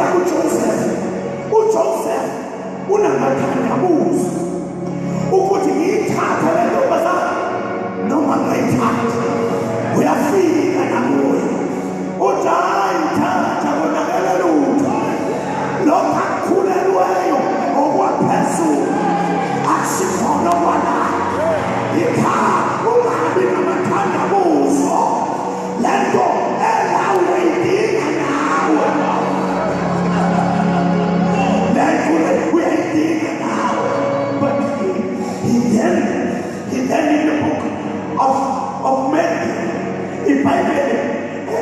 Ufika uJoseph. uJoseph unamathandabuzo ukuthi ngiyithathe le ntombazana noma ngayithatha. Uyafika nakuye uthi ayithatha konakala lutho. Lokhu akukhulelweyo okwaphezulu akusikhona kwana. Ungabi namathandabuzo. Le nto elawe idinga nawe. Le nto uyayidinga nawe. But he then in the book of Matthew, iBhayibheli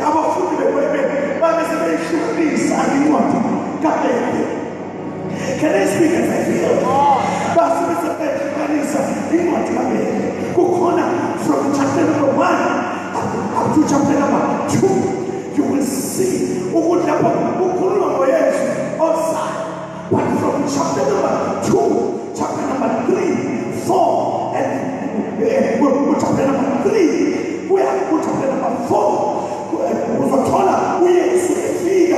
abafundi beBhayibheli babesebeyihlukanisa incwadi kaMatthew. Can I speak as I feel? Basebeyihlukanisa incwadi kaMatthew. Kukhona from chapter number 1 up to chapter number 2, you will see ukuthi lapha ukhuluma ngoYesu ozayo. But from chapter number 2, chapter number 3, 4, and chapter number 3, we are chapter number 4. Uzothola uYesu efika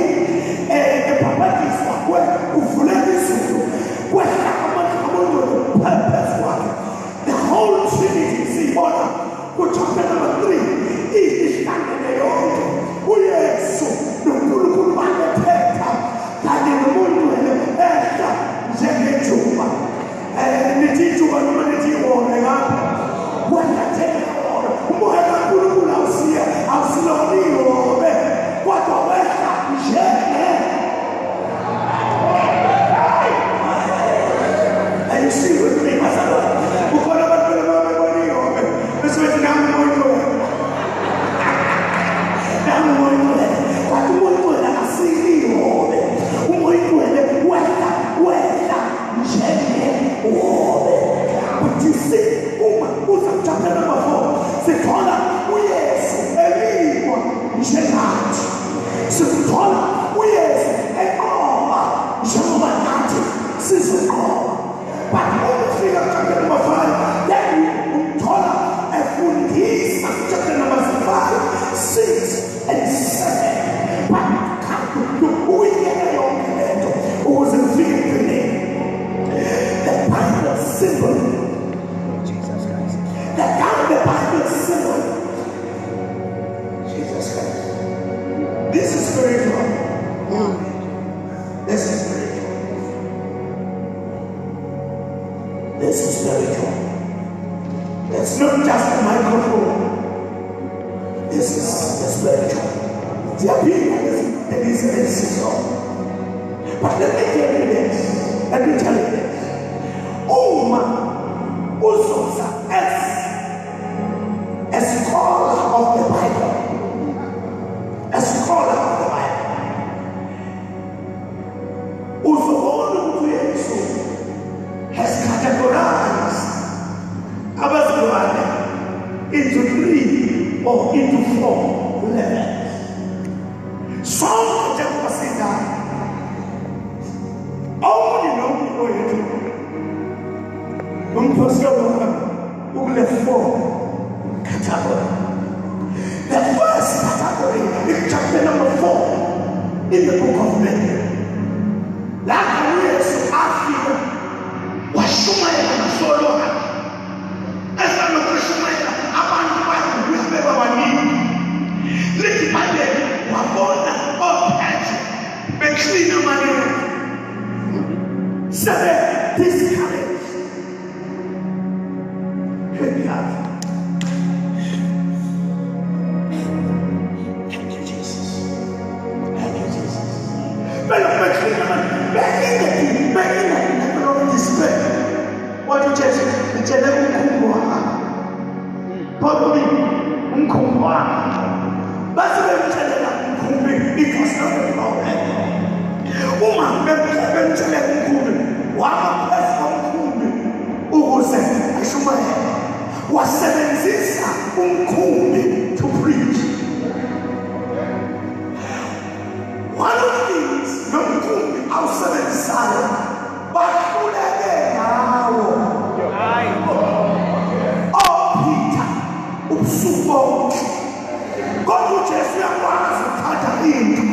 ebhabhatiswa uvuleka izulu kwehla amandla purpose wakhe. The whole Trinity siyibona kuchapter number 3 ihlangene yonke. uYesu noNkulunkulu bakhetha kanye nomuntu ehla njengejuba. Nithi ijuba noma nithi iwona ngapha. Wena njengewona umoya kaNkulunkulu awusiloniwe kodwa wehla njenge. Are you see with me, Pastor? Ukhona abantu ababoniwe bese nami moyo. Nami moyo. Kwathi umoya akasiliwe. Umoya wehla njenge wobe. But you see, uza chapter number 4, sithola uYesu elikwa njengathi. Sithola uYesu eqoba njengoba nathi sizoqoba. But when we figure chapter number 5, then umthola efundisa chapter number 5, 6, and 7. But uyiyeke yonke lento ukuze ufike empilweni. The Bible symbol. Jesus Christ. The Bible symbol. Jesus Christ. This is spiritual. This is spiritual. This is spiritual. It's not just a microphone. This is the spiritual. The appeal there is a system. But let me tell you this. Let me tell you this. Uzosa as a scholar of the Bible. A scholar of the Bible. Uzobona ukuthi uYesu has categorized abazalwane into 3 or into 4 levels. Sonke njengoba singana omunye nomunye wethu umphosela ukule 4 category. The first category is chapter number 4 in the book of Matthew. Lapho uYesu afika washumayela nasolo esalo kushumayela abantu bakhe babaningi. Lithi manje wabona ophethe beklina manene. Sabe this courage. Thank you, Jesus. Thank you, Jesus. What you just tell probably but it was not a problem. Woman, wasebenzisa umkhumbi to preach. One of these nomkhumbi awusebenzisayo bahluleke ngawo. Peter ubusuku bonke kodwa uJesu uyakwazi ukuthatha into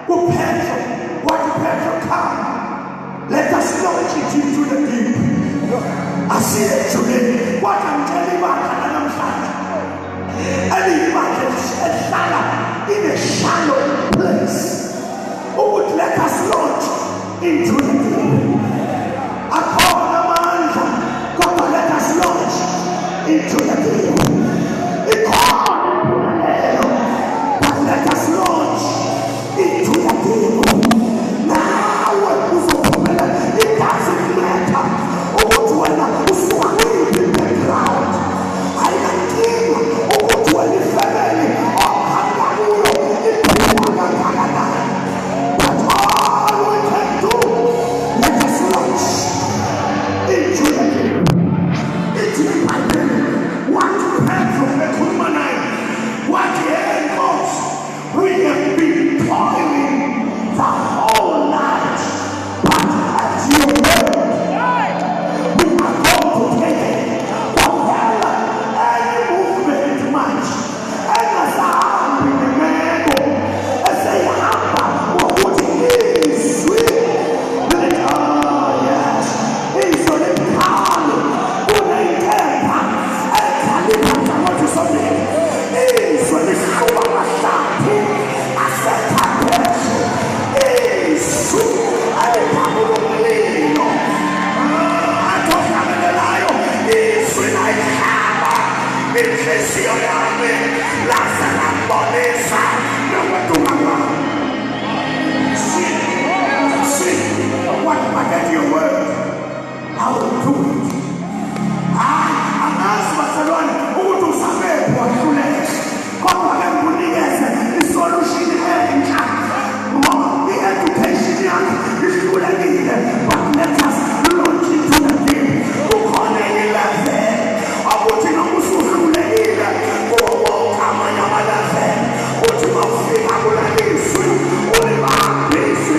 Petro, what did Petro come? Let us launch it into the deep. I see it today. What I'm telling you, and imagine a shallow in a shallow place. Who would let us launch into the deep? I call the man, God to let us launch into the deep. He called but let us launch into the deep. Now what is it doesn't matter. Who's swimming in the ground? I am king. To any family or Kangaroo in Canada. But all we can do, let us launch into the game. Into the Bible. What you heard from the Kumanai, what the end was, we have been toiling the whole night. But at your word, we are going to take it. What if I get your word? I will do it. I'm asking Barcelona who to survey what you let. Come again, the solution is the education is good again, but let us launch into the game. Who call it 11? I'm putting on Musu Lady. Who walk on my mother? What you must think I will let you swim? Only my place.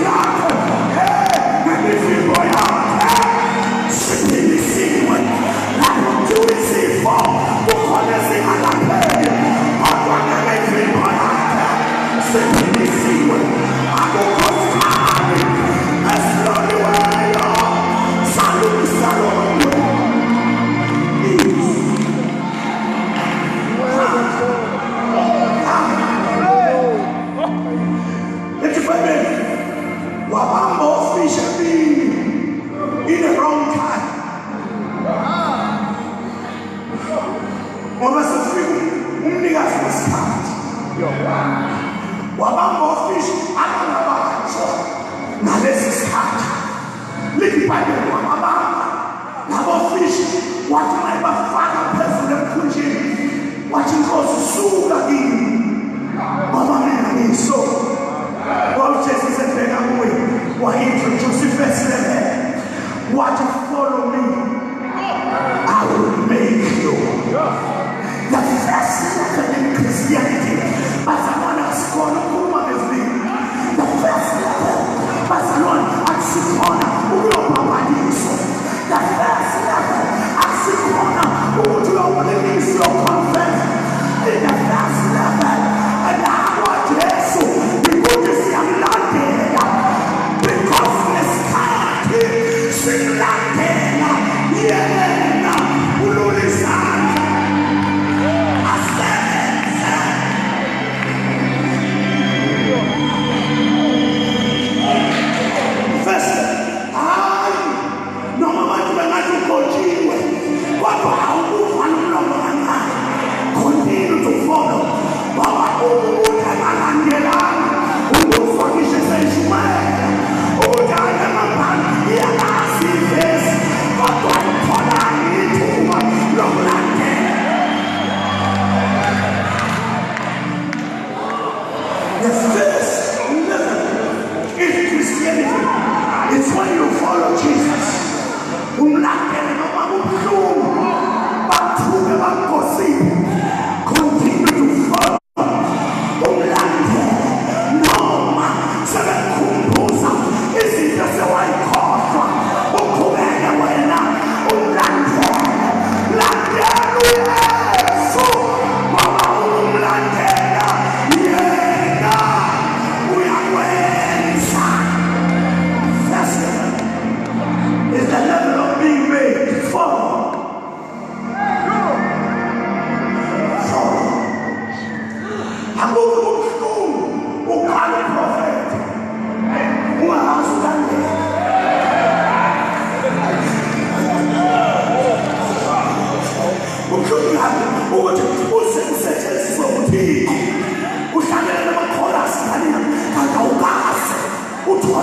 Now let's start. Little Bible, fish. What my father president Kuji, what he calls sugar in Mama so what Jesus said, what he introduced the first level. What you follow me, I will make you. The first level in Christianity, Barcelona scored the first level, Barcelona at Sikona, who will Papadis. The first level at Sikona, who will confess. In the first level.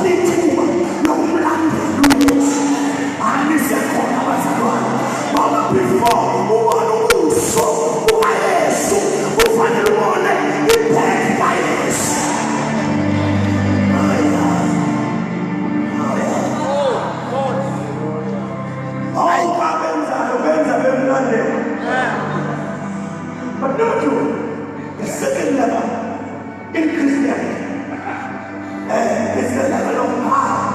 uthola ithuba lokumlandela uYesu. Anisiyakhona abazalwane, ngoba before uba nobuso bukaYesu kufanele ubone impact kaYesu. But number two, the second level in Christianity is the level of power.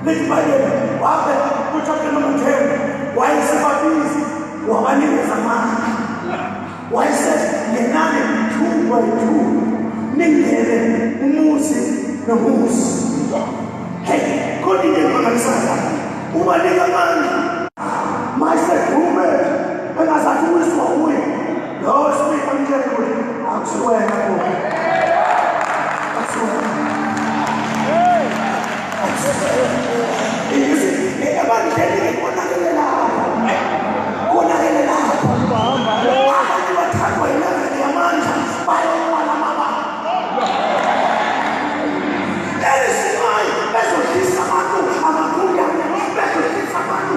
Let's buy it. Who chapter number 10? Why is it about this? Why is a man? Why is it Yenani 2 by 2? Ningere, Umusi, the Moose. Hey, good in the Magasaka. Umalega man. Myself, woman. And as I do this for women, Lord, speak on the I swear, I swear. You see, everybody telling me, what are you allowed? What are you allowed? How do you attack my love and your man? By all mama. That is why, that's what this Samatu, Amakuya, that's what this Samatu,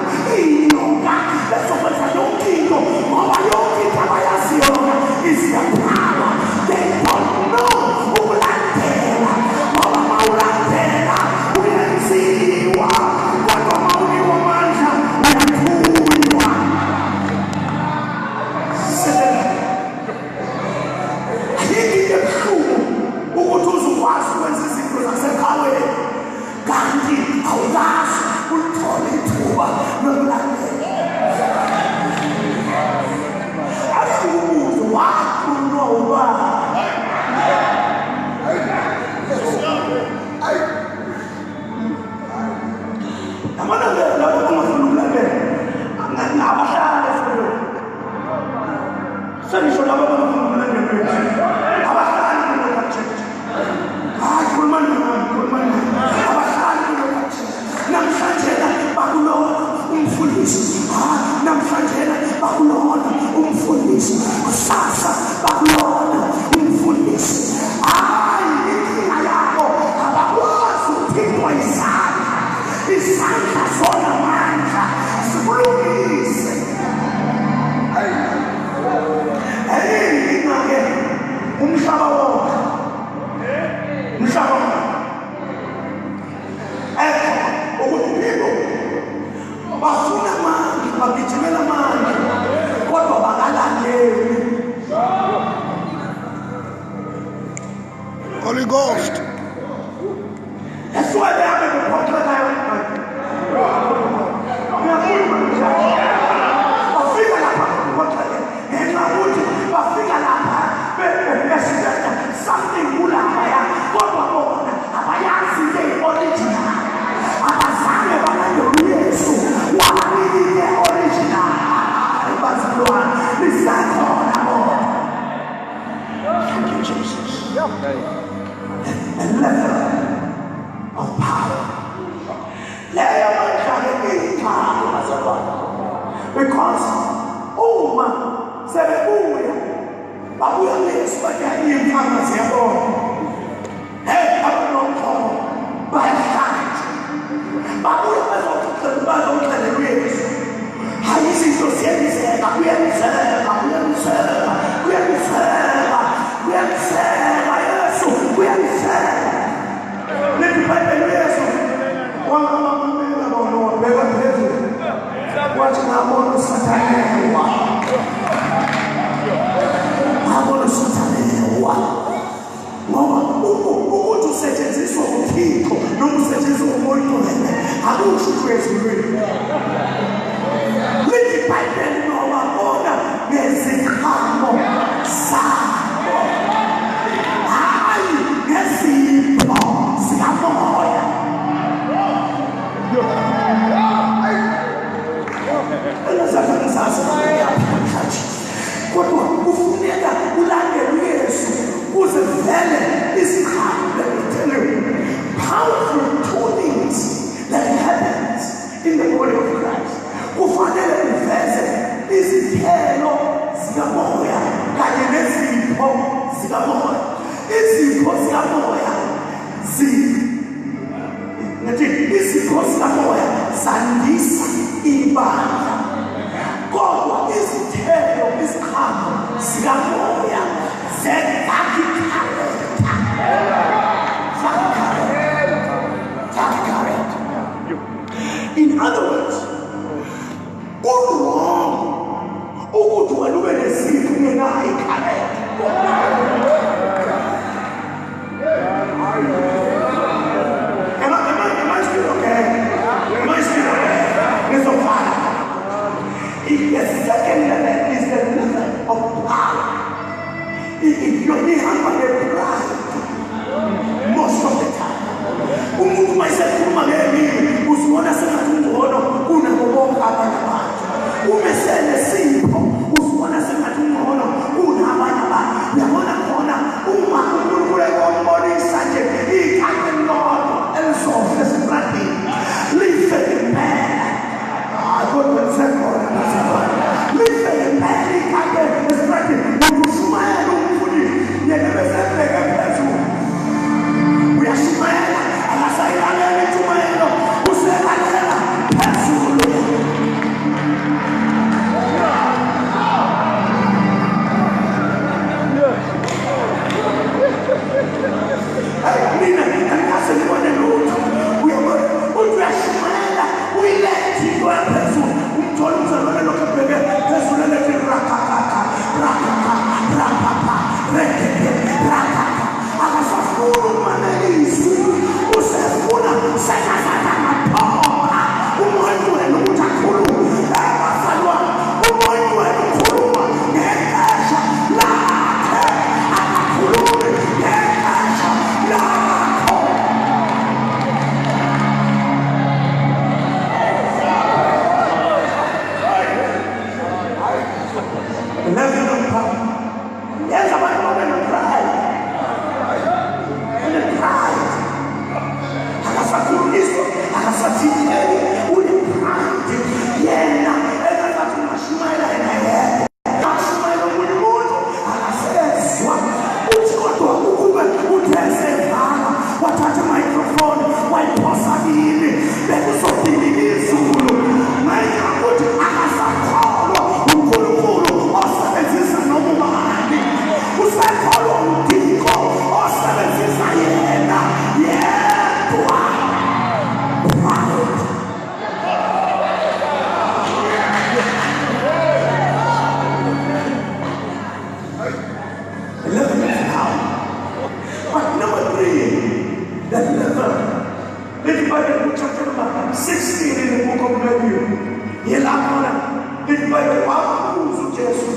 that's what I don't think of. Is the power. They don't know who will antena. Mama Maurantena, we can see you are. What a money woman, we are who you are. He did the true. Who would do so fast when the secret of the power? Gandhi, Audas, will turn into a no land. Holy Ghost. That's why they have a popular something thank you, Jesus. A level of power. Because powerful tunings that happens in the body of Christ. Kufanele iveze The level. Let the Bible chapter number 16 in the book of Matthew. Yelakona. Let the Bible wakuzu Jesu.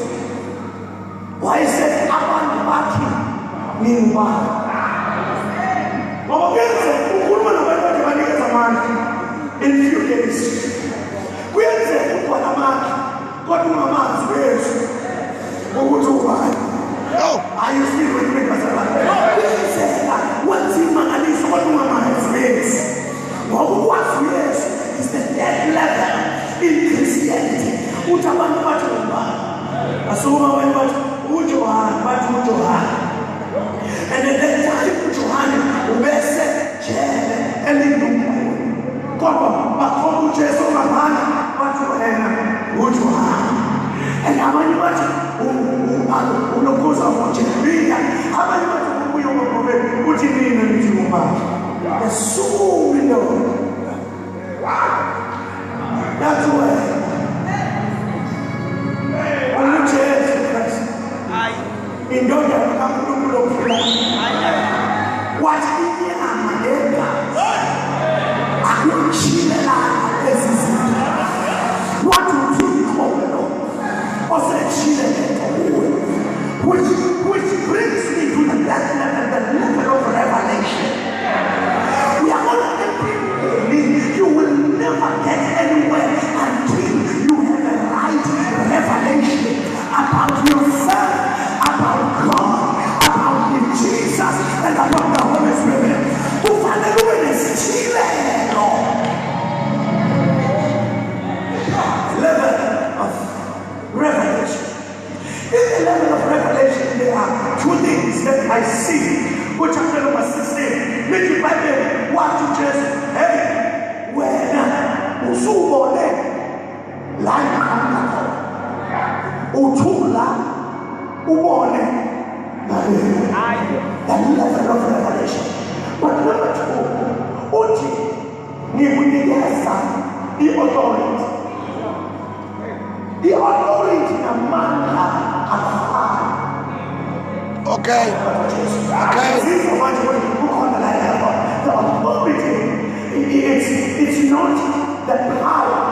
Why is it abantu bathi nimba? Ngoba kuyenzeka ukhuluma nabantu abanikeza amandla in few days. Kuyenzeka ukubona amandla kodwa ungamazi Yesu ukuthi ubani. Are you still with me, Pastor? Kuyenzeka wenza imangaliso kodwa ungamazi Yesu. Ngoba ukwazi Yesu is the next level in Christianity. Uthi abantu bathi ubani. Asuma wena bathi uJohn, bathi uJohn. And at that time uJohn ubese jele elindumkhulu. Kodwa bakhona uJesu ngaphandle bathi wena uJohn. And abanye bathi ulokoza uJeremia. Abanye bathi ubuye ngobe uthi mina ngithi ubani. There's so many of them. That's why uJesu Christ indoda kaNkulunkulu ophilayo wathi inyama legazi akutshilela ezizinto wathi uthixo osechile ngentokuwe which brings me to the level of revelation. We are not everywhere. You will never get anywhere until you have a right revelation about yourself, about God, about Jesus, and about the Holy Spirit. Level of revelation. In the level of revelation, there are two things that I see. Go chapter number 16. Let you Bible what you just hey when usubone like utula ubone the level of revelation. But number two, uti ni kunikeza the authority. The authority amanda akafanya. Okay. The authority, it's not the power,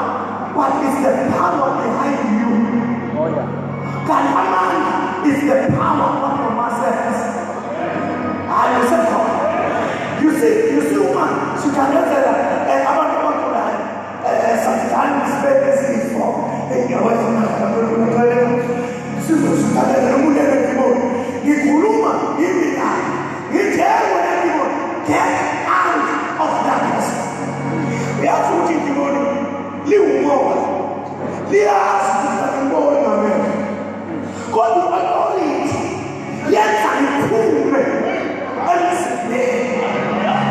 but it's the power behind you. Oh yeah. Kalaman is the power of your masters. You see, woman, she can get that. Sometimes space is for taking away from the get out of darkness. We are putting the money. Live more. Live more. God will authority. Yes, I prove it.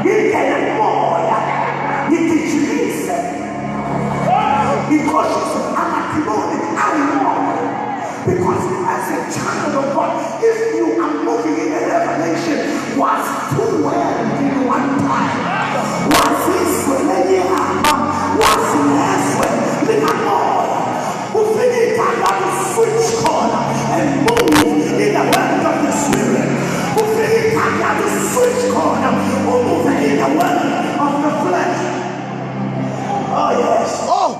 He can more. He teaches because she's an antimony. I know. Because as a child of God, if you are moving in the revelation, was too well in one time. Was this when they was less when they are more. Who figured out to switch corner and move in the world of the Spirit? Who figured out to switch corner or move in the world of the flesh? Oh, yes. Oh!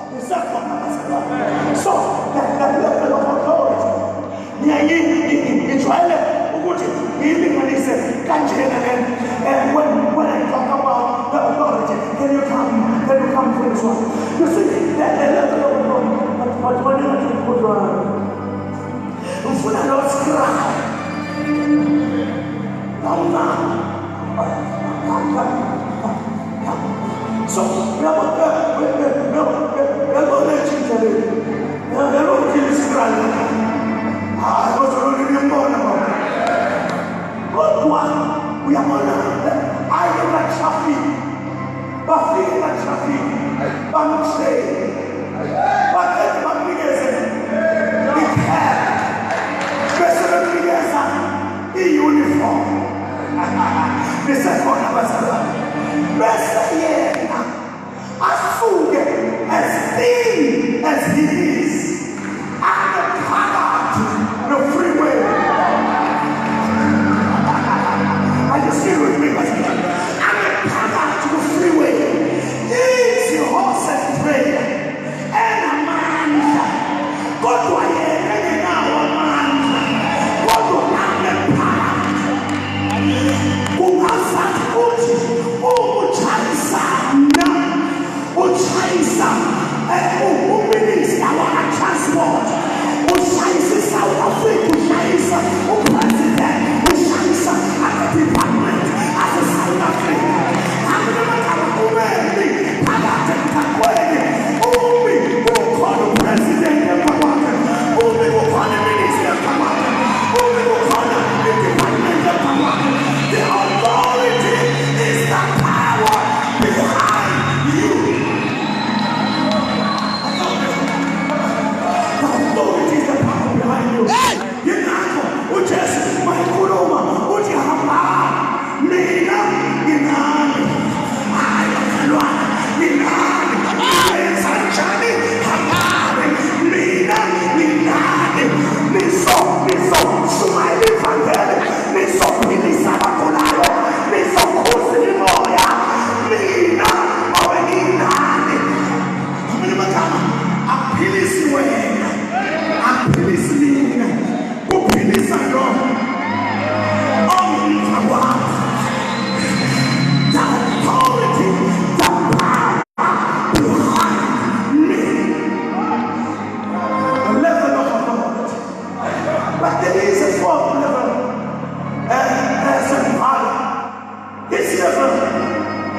So, the level of authority. Israel, even when he said, and when I talk about the authority, can you come to this one? You see, that the level of authority, but when you have to put on those cry, so, we are going to change it. We are going to kill this cry. I was already born about it. But one, we are on I am like traffic. But feel like traffic. But I'm saying, but that's what we get. We have President Miguel in uniform. This is what I was about. Best year, as food, as thin as he is, and the power. The freeway. Are you still with me, Pastor? I'm a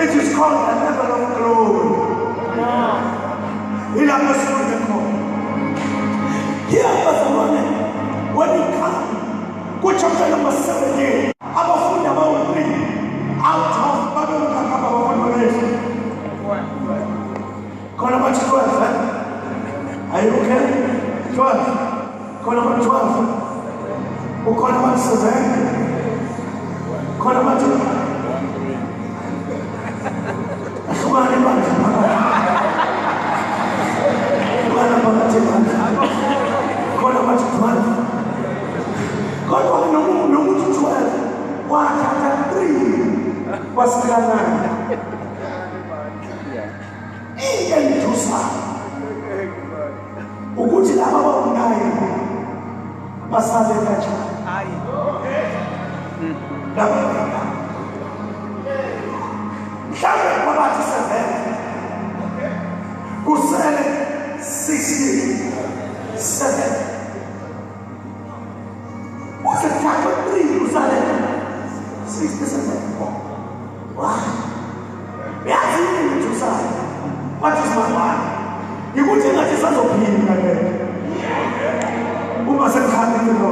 It is called a level of glory. Il a besoin de quoi? Here when you come, go chapter number 17. About about 3. Out of Babylon, call number 12. Are you okay? 12. Call number 12. Or call number 7. Call number 2. Ukuthi laba abawunayo basale kanjani hayi mhlawumbe kwabathi 7 kusele 67 usethatha 3 usale 67 wow yazi into usale what is my mind ukuthi ngathi sazophila ke uma sekhamile lo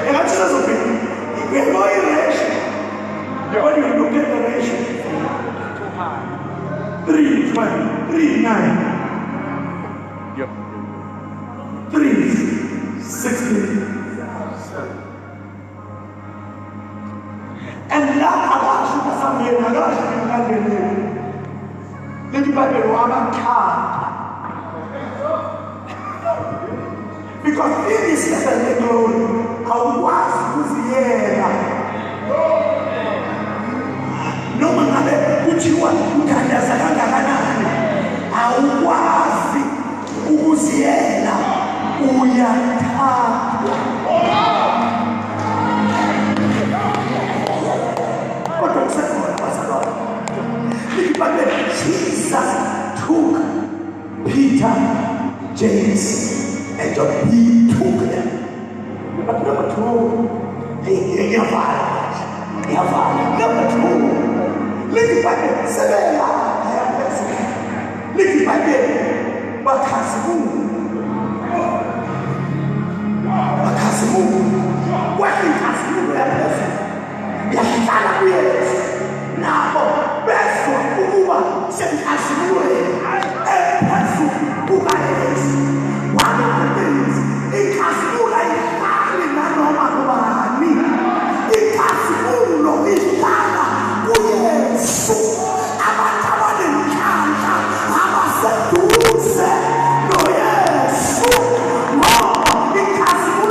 engathi sazophila ngeke ratio when you look at the ratio 3 9 yep 3 16 and now abashuka samye nagashi ngandele Little Bible, because in this level glory, I was with the no one had put you on who can I was Uziela Uyata. What was that? Jesus took Peter, James, and John. He took them. But number 2, number 2, little Bible, Sevilla, little Bible, Bakasimu, what is Kasimu? Now, best one, said Kasimu, and one of the things in Kasimu, like in Kasimu, no, is Tana, who is so about in Canada, no, yes, no, in Kasimu,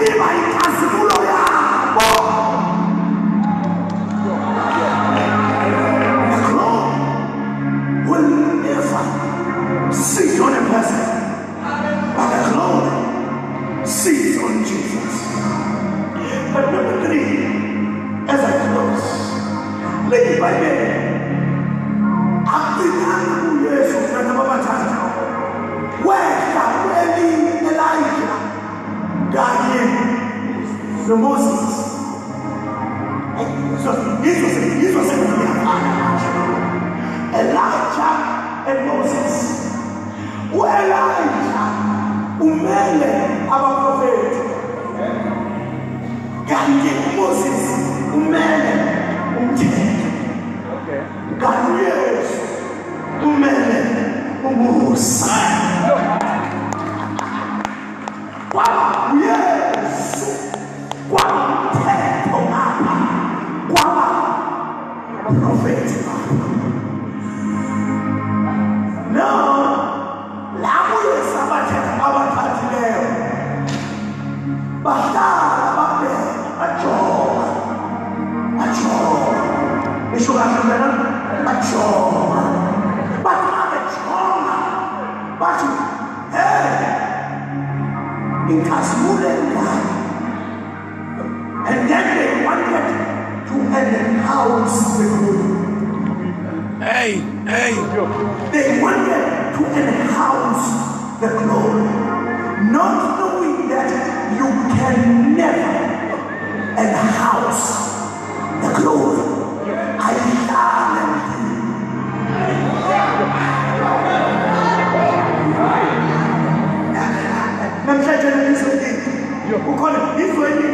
in my Kasimu, sit on a person, but the Lord sits on Jesus. But number 3, as I close, lady by day, after years of where Elijah guiding the Moses. So this was Elijah and Moses. Elijah, umele our prophet. Gandhi Moses, umele okay. Gandhi umele Musa. Wow, yes. Wow, prophet. Now. In Kasmulenga, and then they wanted to enhance the glory. Hey! They wanted to enhance the glory, not knowing that you can never enhance the glory. glory. I love namhlanje ngizothi ukhona izweni